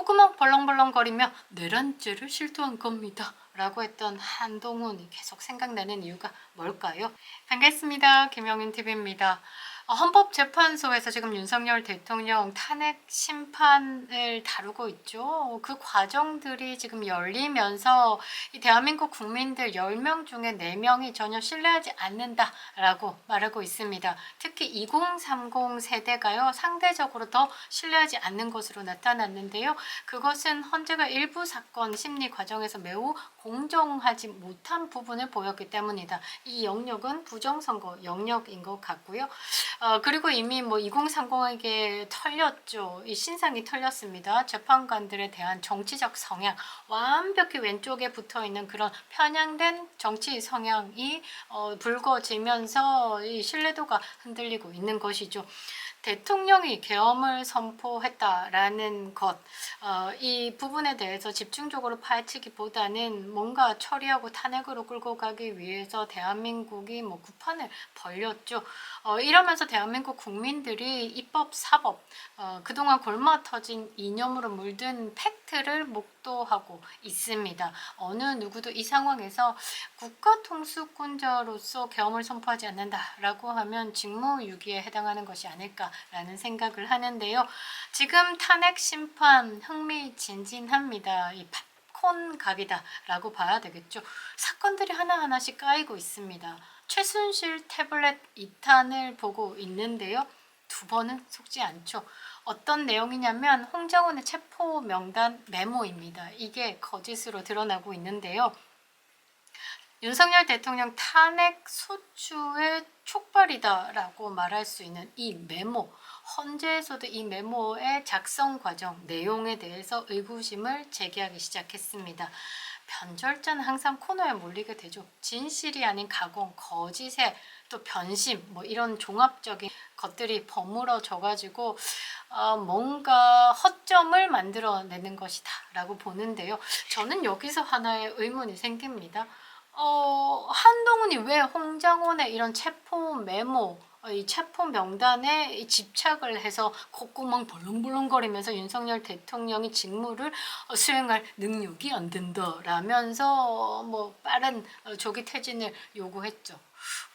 콧구멍 벌렁벌렁거리며 내란죄를 실토한 겁니다 라고 했던 한동훈이 계속 생각나는 이유가 뭘까요? 반갑습니다. 김영윤TV입니다. 헌법재판소에서 지금 윤석열 대통령 탄핵 심판을 다루고 있죠. 그 과정들이 지금 열리면서 이 대한민국 국민들 10명 중에 4명이 전혀 신뢰하지 않는다라고 말하고 있습니다. 특히 2030 세대가요, 상대적으로 더 신뢰하지 않는 것으로 나타났는데요. 그것은 헌재가 일부 사건 심리 과정에서 매우 공정하지 못한 부분을 보였기 때문이다. 이 영역은 부정선거 영역인 것 같고요. 그리고 이미 2030에게 털렸죠. 이 신상이 털렸습니다. 재판관들에 대한 정치적 성향, 완벽히 왼쪽에 붙어있는 그런 편향된 정치 성향이 불거지면서 이 신뢰도가 흔들리고 있는 것이죠. 대통령이 계엄을 선포했다라는 것, 이 부분에 대해서 집중적으로 파헤치기보다는 뭔가 처리하고 탄핵으로 끌고 가기 위해서 대한민국이 구판을 벌렸죠. 이러면서 대한민국 국민들이 입법, 사법, 그동안 골마 터진 이념으로 물든 팩트를 목도하고 있습니다. 어느 누구도 이 상황에서 국가통수권자로서 계엄을 선포하지 않는다라고 하면 직무유기에 해당하는 것이 아닐까라는 생각을 하는데요. 지금 탄핵 심판 흥미진진합니다. 이 팝콘 각이다라고 봐야 되겠죠. 사건들이 하나하나씩 까이고 있습니다. 최순실 태블릿 2탄을 보고 있는데요. 2번은 속지 않죠. 어떤 내용이냐면 홍장원의 체포 명단 메모입니다. 이게 거짓으로 드러나고 있는데요. 윤석열 대통령 탄핵 소추의 촉발이다라고 말할 수 있는 이 메모, 헌재에서도 이 메모의 작성 과정, 내용에 대해서 의구심을 제기하기 시작했습니다. 변절자는 항상 코너에 몰리게 되죠. 진실이 아닌 가공, 거짓에 또 변심, 이런 종합적인 것들이 버무러져가지고 뭔가 허점을 만들어내는 것이다 라고 보는데요. 저는 여기서 하나의 의문이 생깁니다. 한동훈이 왜 홍장원의 이런 체포 메모, 이 체포 명단에 집착을 해서 콧구멍 벌렁벌렁거리면서 윤석열 대통령이 직무를 수행할 능력이 안 된다라면서 빠른 조기 퇴진을 요구했죠.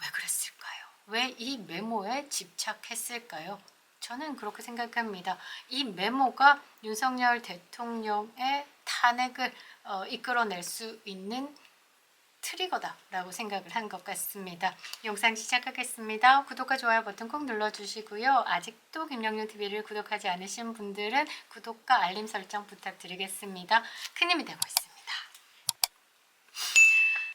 왜 그랬을까요? 왜 이 메모에 집착했을까요? 저는 그렇게 생각합니다. 이 메모가 윤석열 대통령의 탄핵을 이끌어낼 수 있는 트리거다라고 생각을 한 것 같습니다. 영상 시작하겠습니다. 구독과 좋아요 버튼 꼭 눌러주시고요. 아직도 김영윤TV를 구독하지 않으신 분들은 구독과 알림 설정 부탁드리겠습니다. 큰 힘이 되고 있습니다.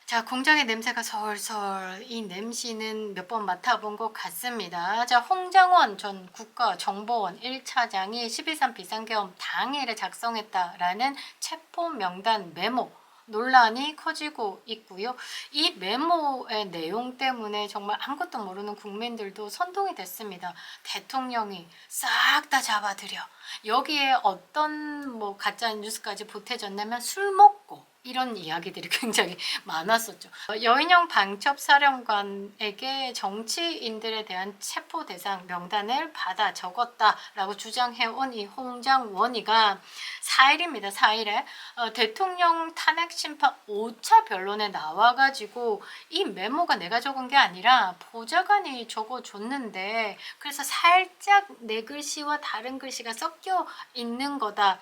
자, 공장의 냄새가 솔솔, 이 냄새는 몇 번 맡아본 것 같습니다. 자, 홍장원 전 국가정보원 1차장이 12.3 비상계엄 당일에 작성했다라는 체포 명단 메모 논란이 커지고 있고요. 이 메모의 내용 때문에 정말 아무것도 모르는 국민들도 선동이 됐습니다. 대통령이 싹 다 잡아들여. 여기에 어떤 가짜 뉴스까지 보태졌냐면 술 먹고 이런 이야기들이 굉장히 많았었죠. 여인영 방첩사령관에게 정치인들에 대한 체포 대상 명단을 받아 적었다라고 주장해온 이 홍장원이가 4일입니다. 4일에 대통령 탄핵 심판 5차 변론에 나와가지고 이 메모가 내가 적은 게 아니라 보좌관이 적어줬는데 그래서 살짝 내 글씨와 다른 글씨가 섞여 있는 거다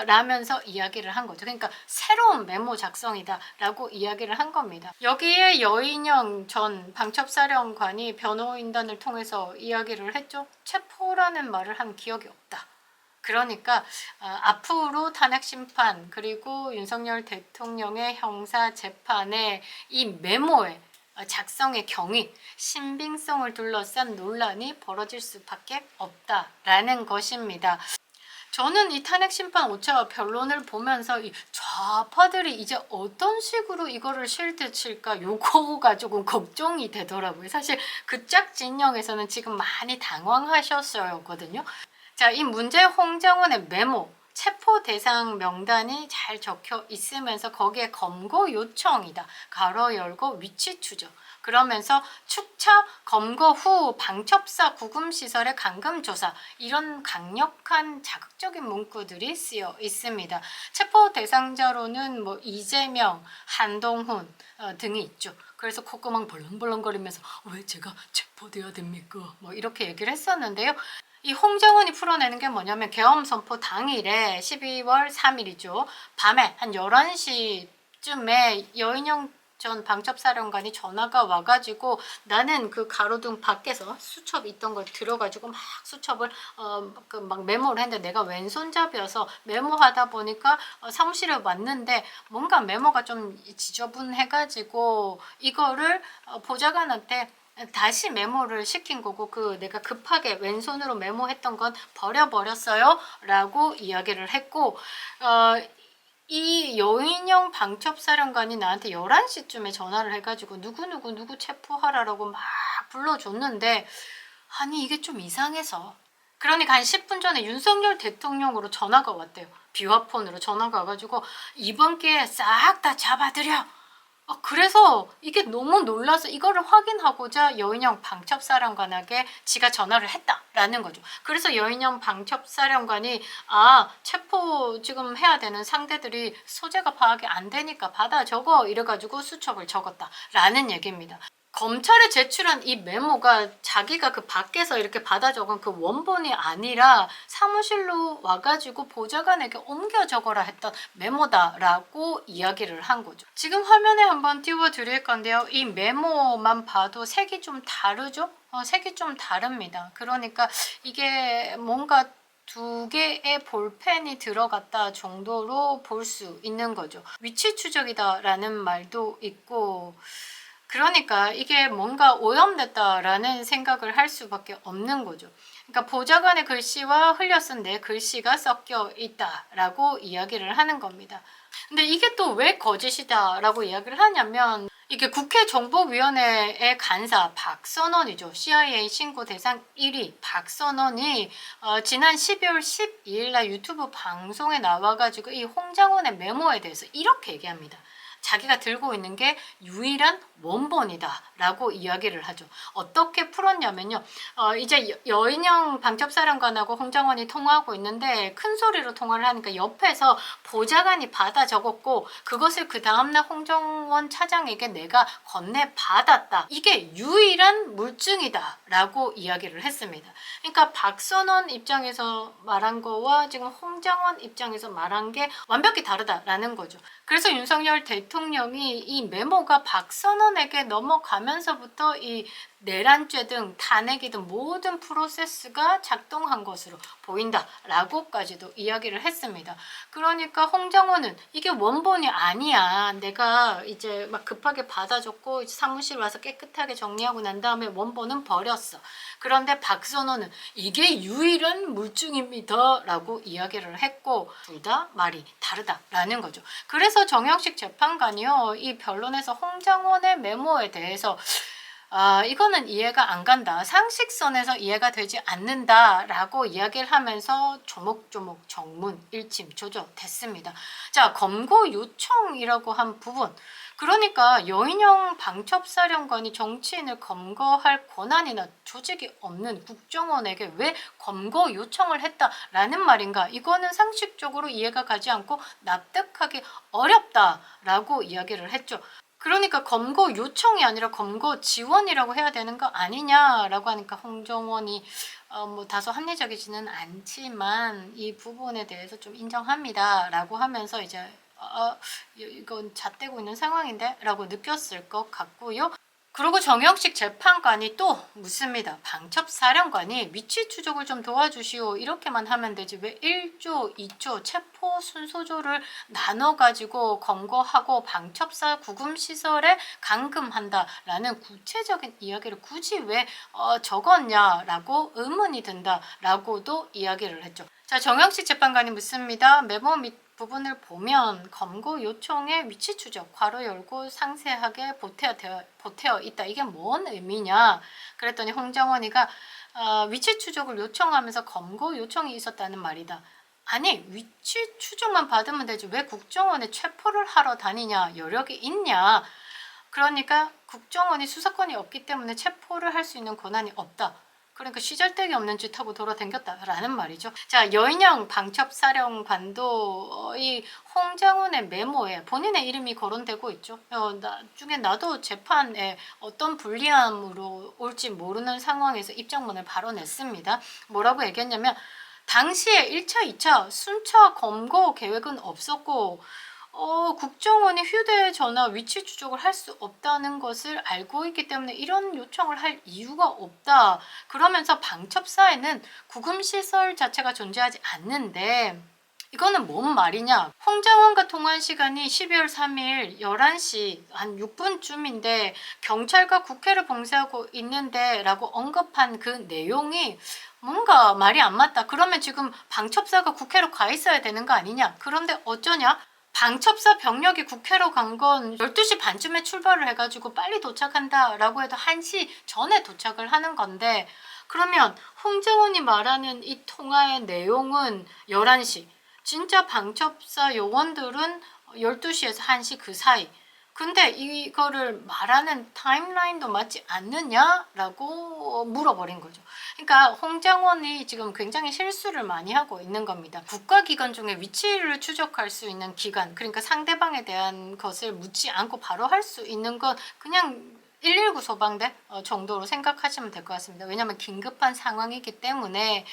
라면서 이야기를 한 거죠. 그러니까 새로운 메모 작성이다 라고 이야기를 한 겁니다. 여기에 여인영 전 방첩사령관이 변호인단을 통해서 이야기를 했죠. 체포라는 말을 한 기억이 없다. 그러니까 앞으로 탄핵 심판 그리고 윤석열 대통령의 형사 재판에 이 메모에 작성의 경위, 신빙성을 둘러싼 논란이 벌어질 수밖에 없다라는 것입니다. 저는 이 탄핵 심판 5차 변론을 보면서 이 좌파들이 이제 어떤 식으로 이거를 실드 칠까 요거가 조금 걱정이 되더라고요. 사실 그짝 진영에서는 지금 많이 당황하셨어요거든요. 자, 이 문제 홍장원의 메모, 체포 대상 명단이 잘 적혀 있으면서 거기에 검거 요청이다. 가로 열고 위치 추적. 그러면서 축차 검거 후 방첩사 구금시설의 감금조사 이런 강력한 자극적인 문구들이 쓰여 있습니다. 체포 대상자로는 뭐 이재명, 한동훈 등이 있죠. 그래서 콧구멍 벌렁벌렁거리면서 왜 제가 체포돼야 됩니까? 뭐 이렇게 얘기를 했었는데요. 이 홍정은이 풀어내는 게 뭐냐면 계엄 선포 당일에 12월 3일이죠. 밤에 한 11시쯤에 여인영 전 방첩사령관이 전화가 와가지고 나는 그 가로등 밖에서 수첩 있던 걸 들어가지고 막 수첩을 막 메모를 했는데 내가 왼손잡이여서 메모하다 보니까 사무실에 왔는데 뭔가 메모가 좀 지저분해가지고 이거를 보좌관한테 다시 메모를 시킨 거고 그 내가 급하게 왼손으로 메모했던 건 버려버렸어요 라고 이야기를 했고 이 여인영 방첩사령관이 나한테 11시쯤에 전화를 해가지고 누구 체포하라라고 막 불러줬는데 아니 이게 좀 이상해서 그러니까 한 10분 전에 윤석열 대통령으로 전화가 왔대요. 비화폰으로 전화가 와가지고 이번 기회에 싹 다 잡아들여 그래서 이게 너무 놀라서 이거를 확인하고자 여인영 방첩사령관에게 지가 전화를 했다라는 거죠. 그래서 여인영 방첩사령관이 체포 지금 해야 되는 상대들이 소재가 파악이 안 되니까 받아 적어 이래가지고 수첩을 적었다라는 얘기입니다. 검찰에 제출한 이 메모가 자기가 그 밖에서 이렇게 받아 적은 그 원본이 아니라 사무실로 와가지고 보좌관에게 옮겨 적어라 했던 메모다라고 이야기를 한 거죠. 지금 화면에 한번 띄워 드릴 건데요. 이 메모만 봐도 색이 좀 다르죠? 색이 좀 다릅니다. 그러니까 이게 뭔가 두 개의 볼펜이 들어갔다 정도로 볼 수 있는 거죠. 위치 추적이다라는 말도 있고 그러니까 이게 뭔가 오염됐다라는 생각을 할 수밖에 없는 거죠. 그러니까 보좌관의 글씨와 흘려 쓴 내 글씨가 섞여 있다라고 이야기를 하는 겁니다. 근데 이게 또 왜 거짓이다라고 이야기를 하냐면 이게 국회 정보위원회의 간사 박선원이죠. CIA 신고 대상 1위 박선원이 지난 12월 12일 날 유튜브 방송에 나와가지고 이 홍장원의 메모에 대해서 이렇게 얘기합니다. 자기가 들고 있는 게 유일한 원본이다 라고 이야기를 하죠. 어떻게 풀었냐면요. 이제 여인영 방첩사령관하고 홍장원이 통화하고 있는데 큰 소리로 통화를 하니까 옆에서 보좌관이 받아 적었고 그것을 그 다음날 홍정원 차장에게 내가 건네받았다. 이게 유일한 물증이다 라고 이야기를 했습니다. 그러니까 박선원 입장에서 말한 거와 지금 홍장원 입장에서 말한 게 완벽히 다르다라는 거죠. 그래서 윤석열 대통령이 이 메모가 박선원에게 넘어가면서부터 이 내란죄 등 탄핵이든 모든 프로세스가 작동한 것으로 보인다라고까지도 이야기를 했습니다. 그러니까 홍정원은 이게 원본이 아니야. 내가 이제 막 급하게 받아줬고 이제 사무실 와서 깨끗하게 정리하고 난 다음에 원본은 버렸어. 그런데 박선원은 이게 유일한 물증입니다 라고 이야기를 했고 둘 다 말이 다르다라는 거죠. 그래서 정영식 재판관이요. 이 변론에서 홍장원의 메모에 대해서 이거는 이해가 안 간다. 상식선에서 이해가 되지 않는다라고 이야기를 하면서 조목조목 정문 일침조조 됐습니다. 자, 검거 요청이라고 한 부분. 그러니까 여인영 방첩사령관이 정치인을 검거할 권한이나 조직이 없는 국정원에게 왜 검거 요청을 했다라는 말인가? 이거는 상식적으로 이해가 가지 않고 납득하기 어렵다라고 이야기를 했죠. 그러니까 검거 요청이 아니라 검거 지원이라고 해야 되는 거 아니냐라고 하니까 홍정원이 뭐 다소 합리적이지는 않지만 이 부분에 대해서 좀 인정합니다라고 하면서 이제 이건 잣대고 있는 상황인데 라고 느꼈을 것 같고요. 그리고 정영식 재판관이 또 묻습니다. 방첩사령관이 위치 추적을 좀 도와주시오. 이렇게만 하면 되지 왜 1조, 2조 체포 순서조를 나눠가지고 검거하고 방첩사 구금시설에 감금한다라는 구체적인 이야기를 굳이 왜 적었냐라고 의문이 든다라고도 이야기를 했죠. 자, 정영식 재판관이 묻습니다. 메모 밑 부분을 보면 검거 요청의 위치 추적 괄호 열고 상세하게 보태어 있다. 이게 뭔 의미냐? 그랬더니 홍정원이가 위치 추적을 요청하면서 검거 요청이 있었다는 말이다. 아니 위치 추적만 받으면 되지 왜 국정원에 체포를 하러 다니냐? 여력이 있냐? 그러니까 국정원이 수사권이 없기 때문에 체포를 할 수 있는 권한이 없다. 그러니까 시잘데기 없는 짓 하고 돌아다녔다라는 말이죠. 자, 여인영 방첩사령관도 이 홍장훈의 메모에 본인의 이름이 거론되고 있죠. 나중에 나도 재판에 어떤 불리함으로 올지 모르는 상황에서 입장문을 발언했습니다. 뭐라고 얘기했냐면 당시에 1차, 2차 순차 검거 계획은 없었고 국정원이 휴대전화 위치 추적을 할 수 없다는 것을 알고 있기 때문에 이런 요청을 할 이유가 없다. 그러면서 방첩사에는 구금시설 자체가 존재하지 않는데 이거는 뭔 말이냐. 홍장원과 통화한 시간이 12월 3일 11시 한 6분쯤인데 경찰과 국회를 봉쇄하고 있는데 라고 언급한 그 내용이 뭔가 말이 안 맞다. 그러면 지금 방첩사가 국회로 가 있어야 되는 거 아니냐. 그런데 어쩌냐. 방첩사 병력이 국회로 간 건 12시 반쯤에 출발을 해가지고 빨리 도착한다 라고 해도 1시 전에 도착을 하는 건데 그러면 홍장원이 말하는 이 통화의 내용은 11시 진짜 방첩사 요원들은 12시에서 1시 그 사이 근데 이거를 말하는 타임라인도 맞지 않느냐라고 물어버린 거죠. 그러니까 홍장원이 지금 굉장히 실수를 많이 하고 있는 겁니다. 국가기관 중에 위치를 추적할 수 있는 기관, 그러니까 상대방에 대한 것을 묻지 않고 바로 할 수 있는 건 그냥 119 소방대 정도로 생각하시면 될 것 같습니다. 왜냐하면 긴급한 상황이기 때문에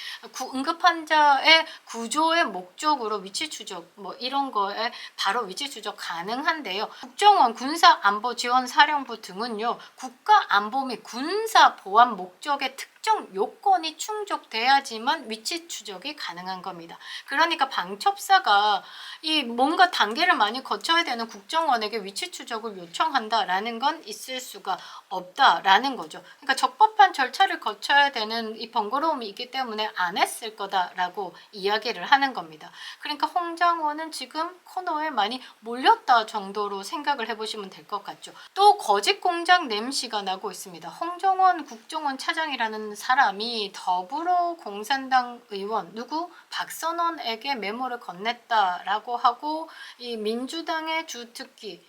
응급환자의 구조의 목적으로 위치 추적 뭐 이런 거에 바로 위치 추적 가능한데요. 국정원 군사안보지원사령부 등은요. 국가안보 및 군사보안 목적의 특정 요건이 충족돼야지만 위치 추적이 가능한 겁니다. 그러니까 방첩사가 이 뭔가 단계를 많이 거쳐야 되는 국정원에게 위치 추적을 요청한다라는 건 있을 수가 없다라는 거죠. 그러니까 적법한 절차를 거쳐야 되는 이 번거로움이 있기 때문에 안 했을 거다라고 이야기를 하는 겁니다. 그러니까 홍장원은 지금 코너에 많이 몰렸다 정도로 생각을 해보시면 될 것 같죠. 또 거짓 공작 냄새가 나고 있습니다. 홍정원 국정원 차장이라는 사람이 더불어공산당 의원 누구 박선원에게 메모를 건넸다라고 하고 이 민주당의 주특기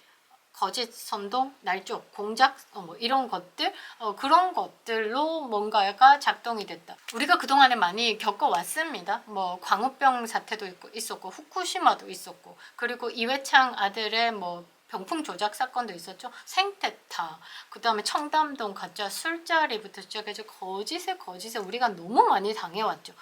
거짓 선동, 날조, 공작 뭐 이런 것들 그런 것들로 뭔가가 작동이 됐다. 우리가 그동안에 많이 겪어왔습니다. 뭐 광우병 사태도 있었고 후쿠시마도 있었고 그리고 이회창 아들의 뭐 병풍 조작 사건도 있었죠. 생태타, 그 다음에 청담동 가짜 술자리부터 시작해서 거짓에 우리가 너무 많이 당해왔죠.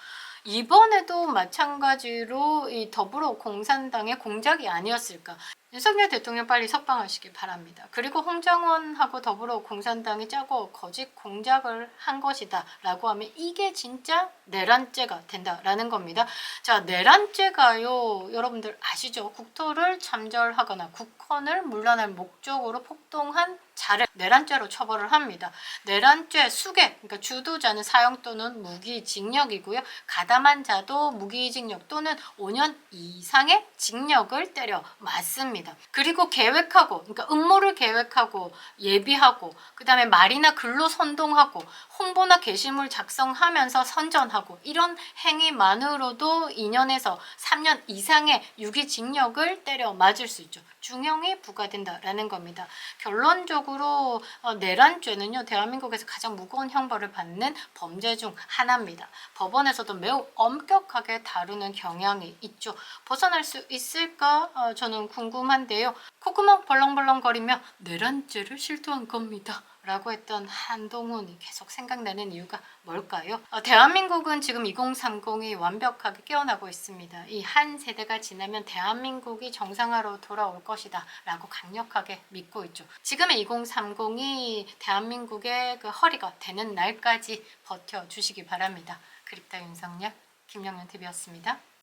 이번에도 마찬가지로 이 더불어공산당의 공작이 아니었을까. 윤석열 대통령 빨리 석방하시길 바랍니다. 그리고 홍정원하고 더불어공산당이 짜고 거짓 공작을 한 것이다 라고 하면 이게 진짜 내란죄가 된다라는 겁니다. 자, 내란죄가요 여러분들 아시죠? 국토를 잠절하거나 국헌을 물러날 목적으로 폭동한 자를 내란죄로 처벌을 합니다. 내란죄 수괴, 그러니까 주도자는 사형 또는 무기징역이고요. 가담한 자도 무기징역 또는 5년 이상의 징역을 때려 맞습니다. 그리고 계획하고, 그러니까 음모를 계획하고 예비하고 그 다음에 말이나 글로 선동하고 홍보나 게시물 작성하면서 선전하고 이런 행위만으로도 2년에서 3년 이상의 유기징역을 때려 맞을 수 있죠. 중형이 부과된다라는 겁니다. 결론적으로 내란죄는요. 대한민국에서 가장 무거운 형벌을 받는 범죄 중 하나입니다. 법원에서도 매우 엄격하게 다루는 경향이 있죠. 벗어날 수 있을까? 저는 궁금한데요. 콧구멍 벌렁벌렁거리며 내란죄를 실토한 겁니다. 라고 했던 한동훈이 계속 생각나는 이유가 뭘까요? 대한민국은 지금 2030이 완벽하게 깨어나고 있습니다. 이 한 세대가 지나면 대한민국이 정상화로 돌아올 것이다 라고 강력하게 믿고 있죠. 지금의 2030이 대한민국의 그 허리가 되는 날까지 버텨주시기 바랍니다. 그립다 윤석열, 김영현 TV였습니다.